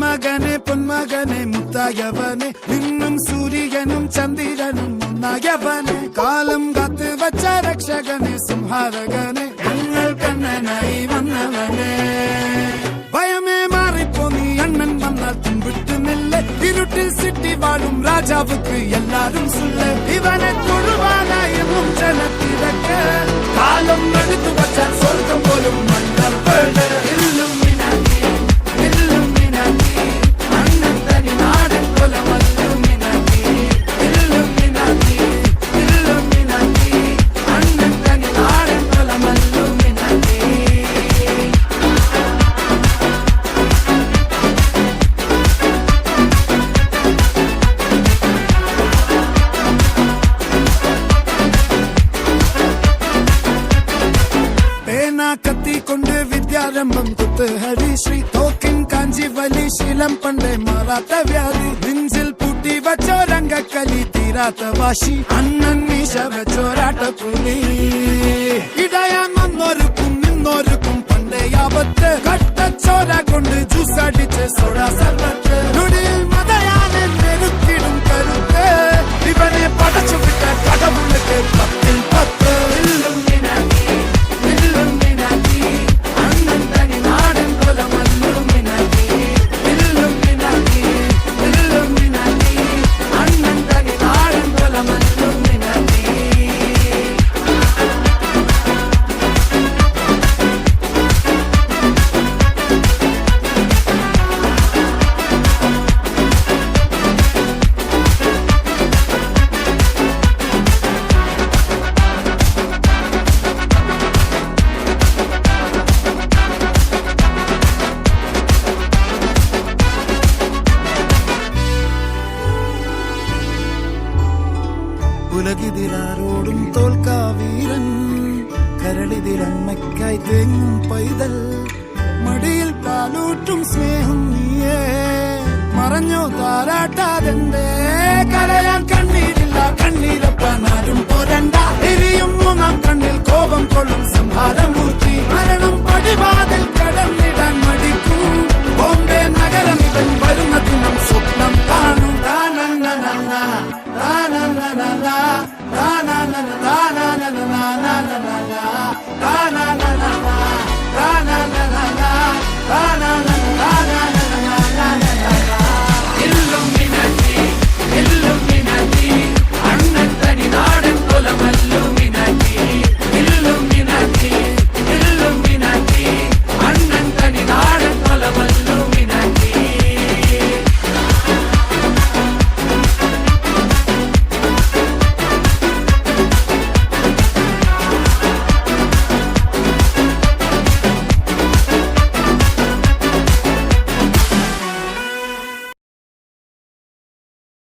മന്മകനെ പൊന്മകനെ മുത്തായവനെ നിന്നും സൂര്യനും ചന്ദ്രനും ഒന്നായവനെ കാലം കാത്ത് വച്ച രക്ഷകനെ സംഹാരകനെ ഞങ്ങൾ കണ്ണനായി വന്നവനെ ഭയമേ മാറിപ്പോ നീ അണ്ണൻ വന്നാൽ തുമ്പിട്ടുന്നില്ല ഇരുട്ടിൽ സിറ്റി വാഴും രാജാവുക്ക് എല്ലാരും സുല്ല ഇവനെ തൊഴുവാനായും ജനത്തിരക്ക് കാലം എടുത്തു വച്ചാൽ സ്വർഗം പോലും മണ്ണപ്പേട് കത്തിക്കൊണ്ട് വിദ്യാരംഭം കുത്ത് ഹരിശ്രീ തോക്കിൻ കാഞ്ചി വലി ശീലം പണ്ടേ മാറാത്ത വ്യാധി നെഞ്ചിൽ പൂട്ടി വച്ചോരംഗക്കലി തീരാത്ത വാശി അണ്ണൻ മീശ വെച്ചോരാട്ട പുലി ഇടയാന്നൊരുക്കും നിന്നൊരുക്കും പണ്ടേ ആപത്ത് കട്ടച്ചോര കൊണ്ട് ജ്യൂസ് അടിച്ച് സോഡാ സർവത്ത് നൊടിയിൽ മതയാനെ നെരുക്കിടും കരുത്ത് ഇവനെ പടച്ചു വിട്ട കടവുള്ളിക്ക് 10-10 ഉലകിതിലാരോടും തോൽക്കാവീരൻ കരളിതിലമ്മയ്ക്കായി തേങ്ങും പൈതൽ മടിയിൽ പാലൂട്ടും സ്നേഹം നീയേ മറഞ്ഞോ താരാട്ടാതെന്റെ